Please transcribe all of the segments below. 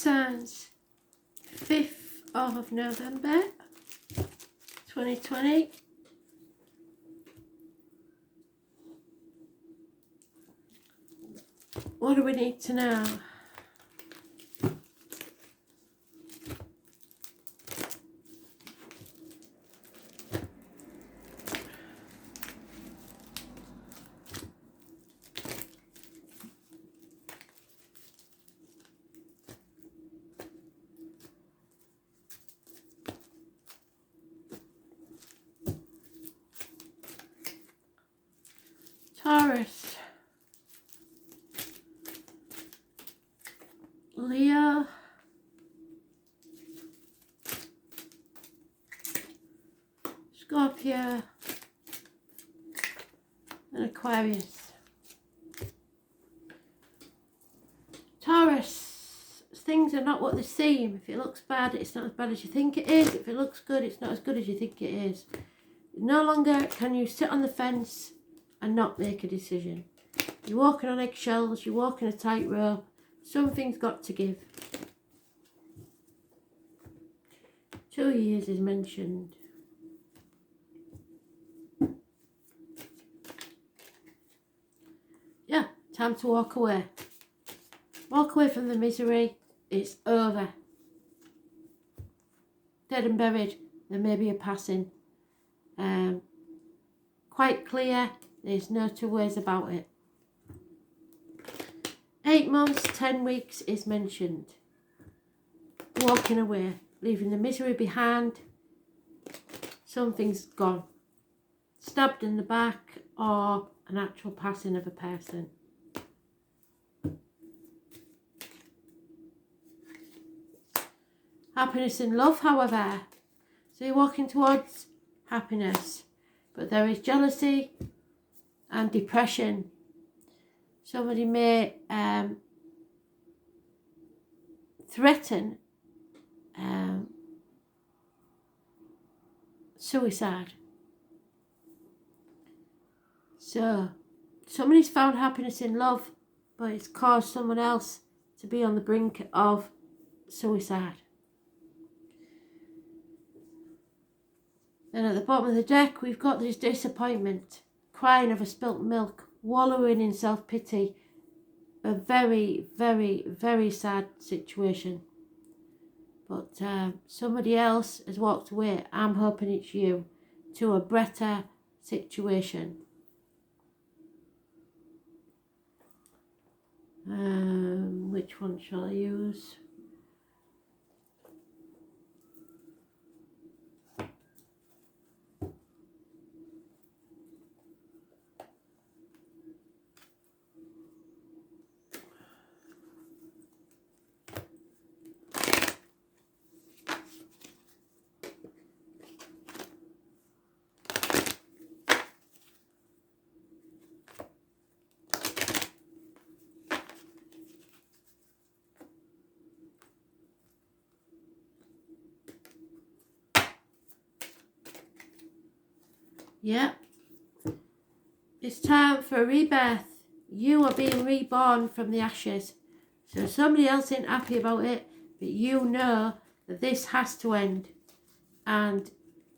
signs, 5th of November 2020. What do we need to know? Taurus, Leo, Scorpio, and Aquarius. Taurus, things are not what they seem. If it looks bad, it's not as bad as you think it is. If it looks good, it's not as good as you think it is. No longer can you sit on the fence and not make a decision. You're walking on eggshells, you're walking a tightrope. Something's got to give. 2 years is mentioned. Yeah, time to walk away. Walk away from the misery. It's over. Dead and buried. There may be a passing. Quite clear. There's no two ways about it. 8 months, 10 weeks is mentioned. Walking away, leaving the misery behind. Something's gone. Stabbed in the back or an actual passing of a person. Happiness in love, however. So you're walking towards happiness. But there is jealousy and depression. Somebody may threaten suicide. So somebody's found happiness in love, but it's caused someone else to be on the brink of suicide. Then at the bottom of the deck, we've got this disappointment, crying over spilt milk, wallowing in self-pity. A very, very, very sad situation. But somebody else has walked away. I'm hoping it's you, to a better situation. Which one shall I use? Yeah, it's time for a rebirth. You are being reborn from the ashes. So somebody else ain't happy about it, but you know that this has to end and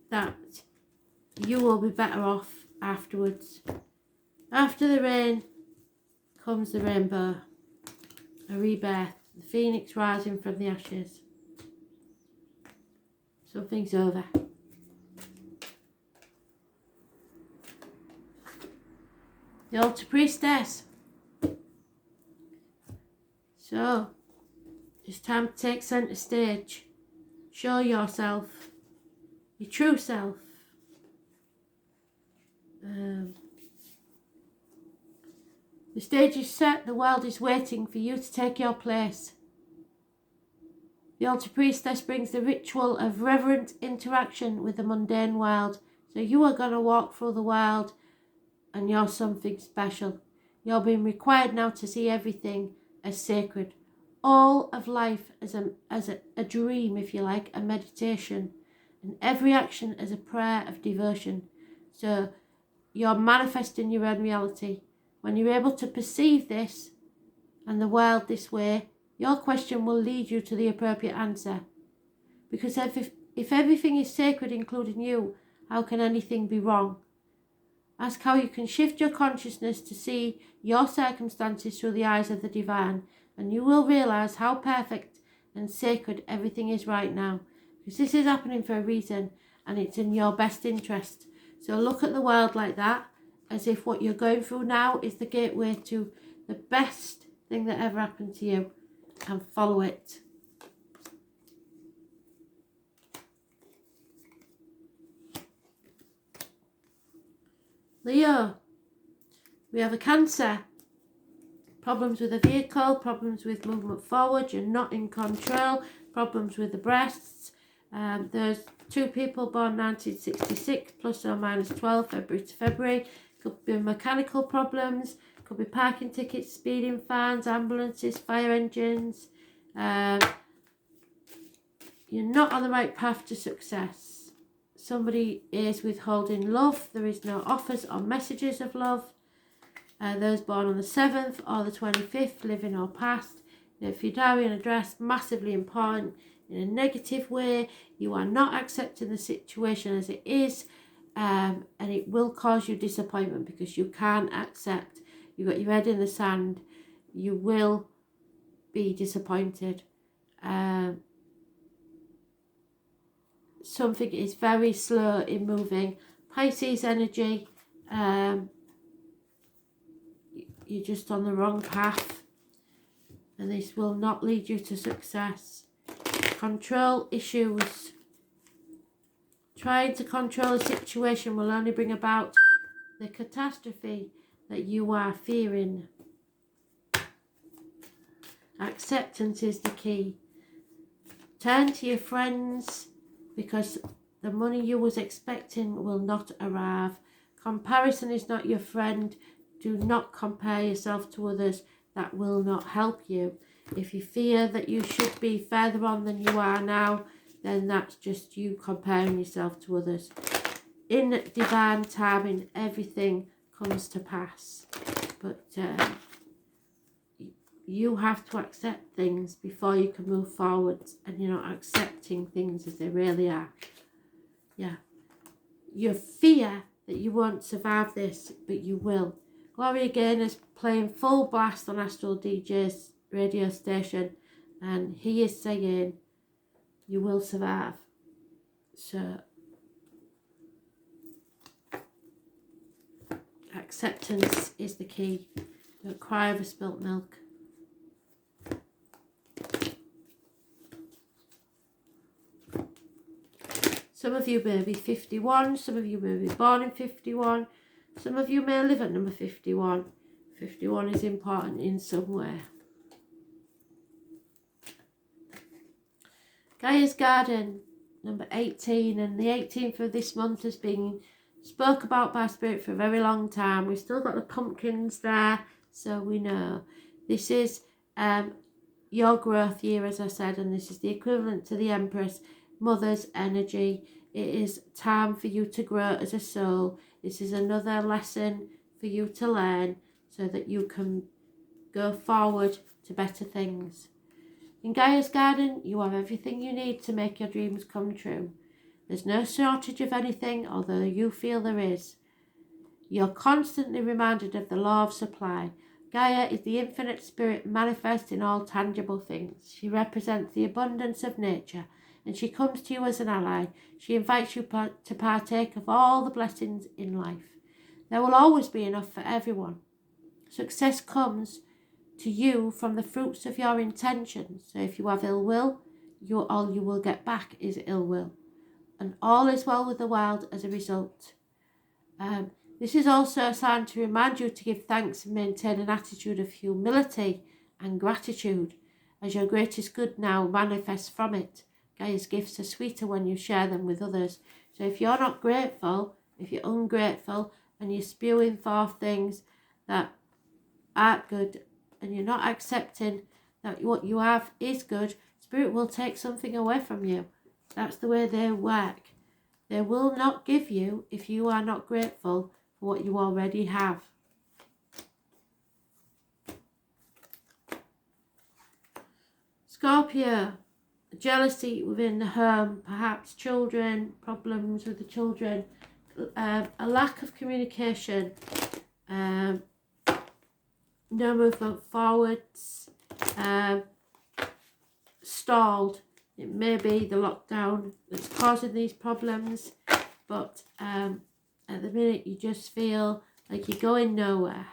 that you will be better off afterwards. After the rain comes the rainbow, a rebirth, the phoenix rising from the ashes. Something's over. The altar priestess. So, it's time to take centre stage. Show yourself, your true self. The stage is set, the world is waiting for you to take your place. The altar priestess brings the ritual of reverent interaction with the mundane world. So you are going to walk through the world and you're something special. You're being required now to see everything as sacred. All of life as a dream, if you like, a meditation. And every action as a prayer of devotion. So you're manifesting your own reality. When you're able to perceive this and the world this way, Your question will lead you to the appropriate answer. Because if everything is sacred, including you, how can anything be wrong? Ask how you can shift your consciousness to see your circumstances through the eyes of the divine, and you will realize how perfect and sacred everything is right now. Because this is happening for a reason, and it's in your best interest. So look at the world like that, as if what you're going through now is the gateway to the best thing that ever happened to you, and follow it. Leo, we have a Cancer. Problems with the vehicle, problems with movement forward, you're not in control, problems with the breasts. There's 2 people born 1966, plus or minus 12, February to February. Could be mechanical problems, could be parking tickets, speeding fines, ambulances, fire engines. You're not on the right path to success. Somebody is withholding love. There is no offers or messages of love. Those born on the 7th or the 25th, living or past. If your diary and address, massively important. In a negative way, you are not accepting the situation as it is, and it will cause you disappointment because you can't accept. You've got your head in the sand. You will be disappointed. Something is very slow in moving. Pisces energy, you're just on the wrong path, and this will not lead you to success. Control issues. Trying to control a situation will only bring about the catastrophe that you are fearing. Acceptance is the key. Turn to your friends, because the money you was expecting will not arrive. Comparison is not your friend. Do not compare yourself to others. That will not help you. If you fear that you should be further on than you are now, then that's just you comparing yourself to others. In divine timing, everything comes to pass. But you have to accept things before you can move forward, and you're not accepting things as they really are. Yeah. You fear that you won't survive this, but you will. Gloria Gaynor is playing full blast on Astral DJ's radio station, and he is saying you will survive. So acceptance is the key. Don't cry over spilt milk. Some of you may be 51, some of you may be born in 51, some of you may live at number 51. 51 is important in some way. Gaia's Garden, number 18, and the 18th of this month has been spoke about by Spirit for a very long time. We've still got the pumpkins there, so we know. This is your growth year, as I said, and this is the equivalent to the Empress, Mother's energy. It is time for you to grow as a soul. This is another lesson for you to learn so that you can go forward to better things. In Gaia's Garden, you have everything you need to make your dreams come true. There's no shortage of anything, although you feel there is. You're constantly reminded of the law of supply. Gaia is the infinite spirit manifest in all tangible things. She represents the abundance of nature, and she comes to you as an ally. She invites you to partake of all the blessings in life. There will always be enough for everyone. Success comes to you from the fruits of your intentions. So if you have ill will, all you will get back is ill will. And all is well with the world as a result. This is also a sign to remind you to give thanks and maintain an attitude of humility and gratitude, as your greatest good now manifests from it. Gaia's gifts are sweeter when you share them with others. So if you're not grateful, if you're ungrateful, and you're spewing forth things that aren't good, and you're not accepting that what you have is good, Spirit will take something away from you. That's the way they work. They will not give you if you are not grateful for what you already have. Scorpio, jealousy within the home, perhaps children, problems with the children, a lack of communication, no movement forwards, stalled. It may be the lockdown that's causing these problems, but at the minute you just feel like you're going nowhere.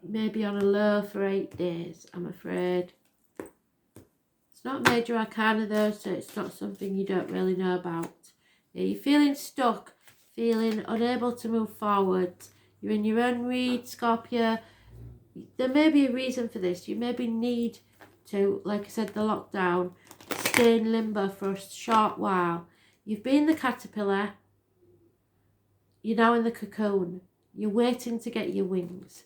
Maybe on a low for 8 days, I'm afraid. It's not major arcana though, so it's not something you don't really know about. Yeah, you're feeling stuck, feeling unable to move forward. You're in your own read, Scorpio. There may be a reason for this. You maybe need to, like I said, the lockdown, stay in limbo for a short while. You've been the caterpillar. You're now in the cocoon. You're waiting to get your wings.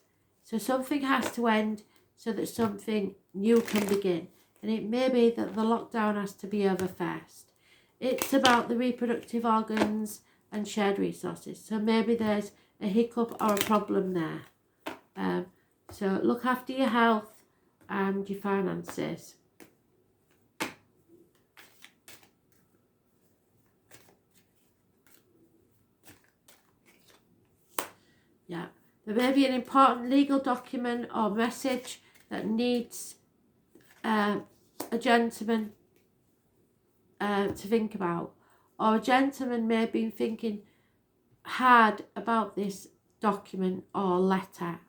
So something has to end so that something new can begin. And it may be that the lockdown has to be over first. It's about the reproductive organs and shared resources. So maybe there's a hiccup or a problem there. So look after your health and your finances. Yeah. There may be an important legal document or message that needs a gentleman to think about. Or a gentleman may have been thinking hard about this document or letter.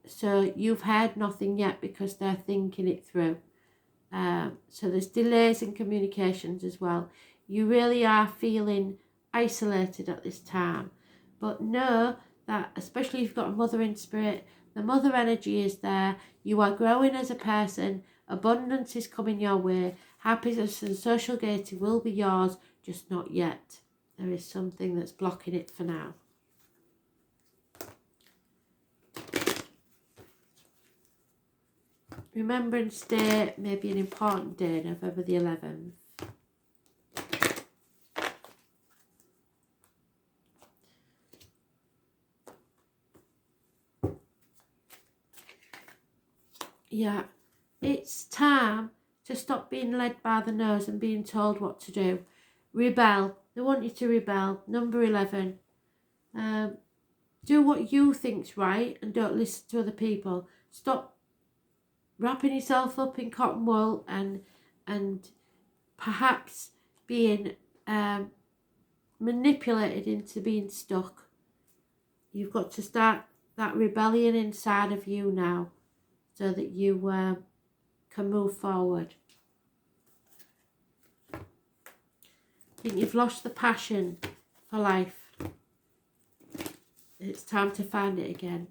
So you've heard nothing yet because they're thinking it through. So there's delays in communications as well. You really are feeling isolated at this time. But know that, especially if you've got a mother in spirit, the mother energy is there. You are growing as a person. Abundance is coming your way. Happiness and social gaiety will be yours, just not yet. There is something that's blocking it for now. Remembrance Day may be an important day, November the 11th. Yeah, it's time to stop being led by the nose and being told what to do. Rebel. They want you to rebel. Number 11. Do what you think's right and don't listen to other people. Stop wrapping yourself up in cotton wool and perhaps being manipulated into being stuck. You've got to start that rebellion inside of you now so that you can move forward. I think you've lost the passion for life. It's time to find it again.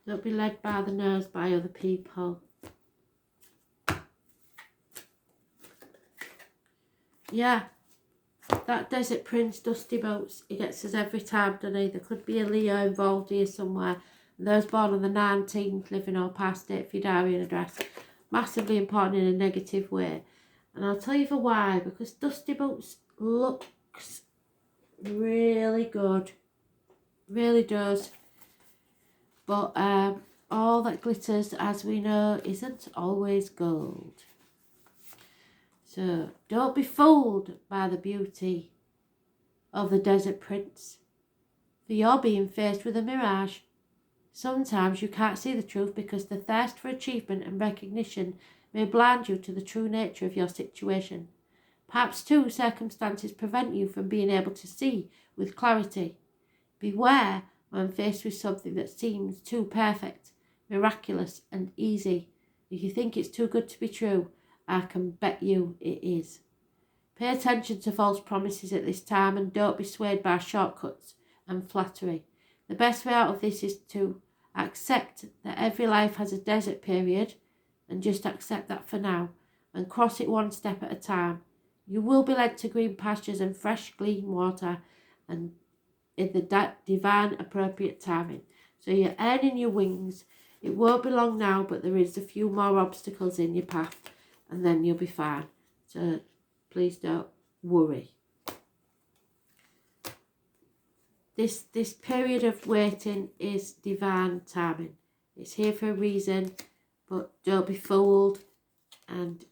Don't be led by the nose by other people. Yeah, that Desert Prince, Dusty Boats, he gets us every time, doesn't he? There could be a Leo involved here somewhere. And those born on the 19th, living or past date for your diary and address. Massively important in a negative way. And I'll tell you for why. Because Dusty Boats looks really good. Really does. But all that glitters, as we know, isn't always gold. So don't be fooled by the beauty of the Desert Prince, for you're being faced with a mirage. Sometimes you can't see the truth because the thirst for achievement and recognition may blind you to the true nature of your situation. Perhaps too, circumstances prevent you from being able to see with clarity. Beware when faced with something that seems too perfect, miraculous and easy. If you think it's too good to be true, I can bet you it is. Pay attention to false promises at this time and don't be swayed by shortcuts and flattery. The best way out of this is to accept that every life has a desert period and just accept that for now and cross it one step at a time. You will be led to green pastures and fresh, clean water and in the divine appropriate timing. So you're earning your wings. It won't be long now, but there is a few more obstacles in your path and then you'll be fine. So please don't worry. this period of waiting is divine timing. It's here for a reason, but don't be fooled, and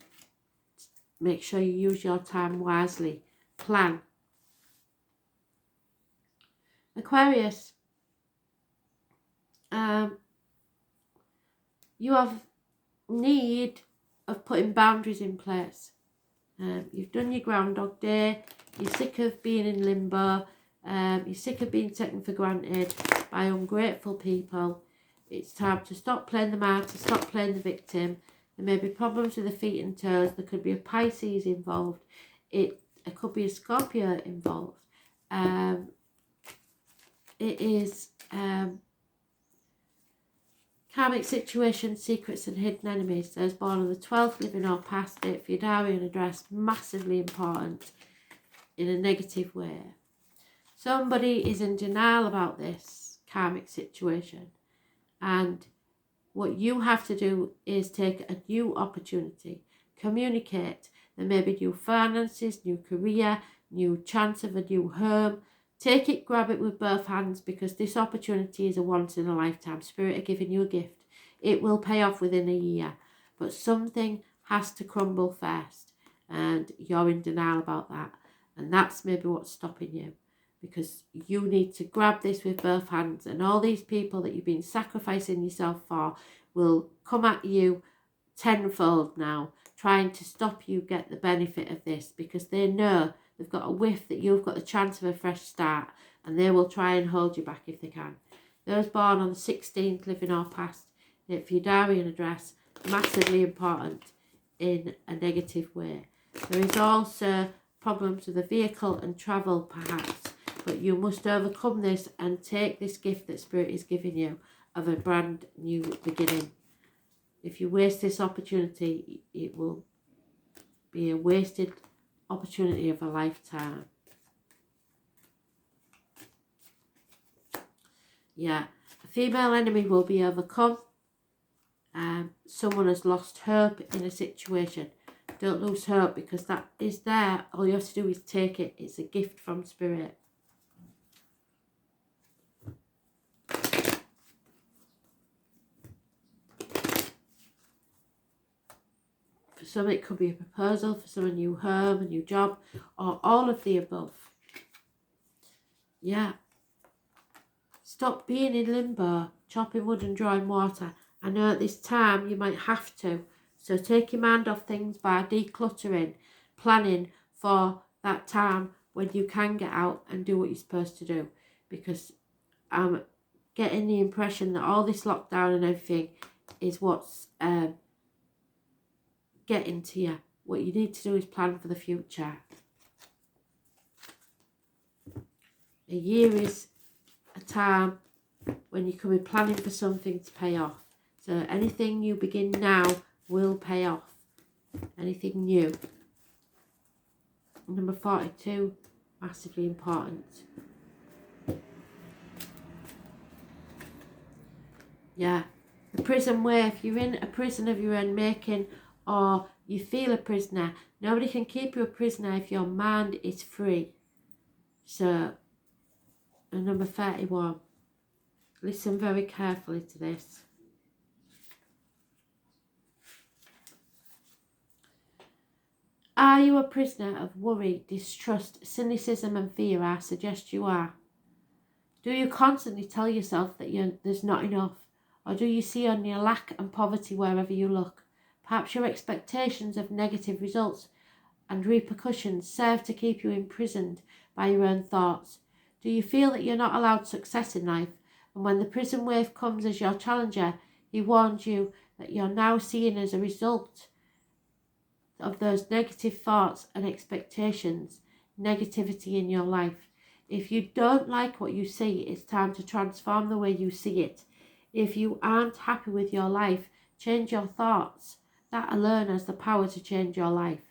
make sure you use your time wisely. Plan. Aquarius, you have need of putting boundaries in place. You've done your Groundhog Day. You're sick of being in limbo. You're sick of being taken for granted by ungrateful people. It's time to stop playing the martyr, stop playing the victim. There may be problems with the feet and toes. There could be a Pisces involved. It could be a Scorpio involved. It is karmic situations, secrets and hidden enemies. Those born on the 12th, living or past it, for your diary and address, massively important in a negative way. Somebody is in denial about this karmic situation, and what you have to do is take a new opportunity, communicate. There may be new finances, new career, new chance of a new home. Take it, grab it with both hands, because this opportunity is a once in a lifetime. Spirit are giving you a gift. It will pay off within a year, but something has to crumble first, and you're in denial about that. And that's maybe what's stopping you, because you need to grab this with both hands, and all these people that you've been sacrificing yourself for will come at you tenfold now, trying to stop you get the benefit of this, because they know they've got a whiff that you've got the chance of a fresh start, and they will try and hold you back if they can. Those born on the 16th, living or past, for your diary and address, massively important in a negative way. There is also problems with the vehicle and travel perhaps, but you must overcome this and take this gift that Spirit is giving you of a brand new beginning. If you waste this opportunity, it will be a wasted opportunity of a lifetime. Yeah, a female enemy will be overcome. Someone has lost hope in a situation. Don't lose hope, because that is there. All you have to do is take it. It's a gift from Spirit. For some it could be a proposal, for some a new home, a new job, or all of the above. Yeah. Stop being in limbo, chopping wood and drawing water. I know at this time you might have to. So take your mind off things by decluttering, planning for that time when you can get out and do what you're supposed to do. Because I'm getting the impression that all this lockdown and everything is what's getting to you. What you need to do is plan for the future. A year is a time when you can be planning for something to pay off. So anything you begin now will pay off. Anything new. Number 42, massively important. Yeah, the prison way. If you're in a prison of your own making, or you feel a prisoner, nobody can keep you a prisoner if your mind is free. So, and number 31, listen very carefully to this. Are you a prisoner of worry, distrust, cynicism and fear? I suggest you are. Do you constantly tell yourself that there's not enough? Or do you see only a lack and poverty wherever you look? Perhaps your expectations of negative results and repercussions serve to keep you imprisoned by your own thoughts. Do you feel that you're not allowed success in life? And when the prison wave comes as your challenger, he warns you that you're now seeing as a result of those negative thoughts and expectations, negativity in your life. If you don't like what you see, it's time to transform the way you see it. If you aren't happy with your life, change your thoughts. That alone has the power to change your life.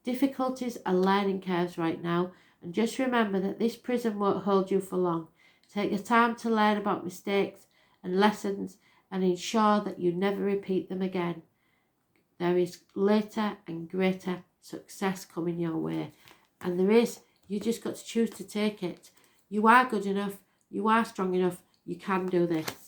Difficulties are learning curves right now, and just remember that this prison won't hold you for long. Take the time to learn about mistakes and lessons and ensure that you never repeat them again. There is later and greater success coming your way. And there is. You just got to choose to take it. You are good enough. You are strong enough. You can do this.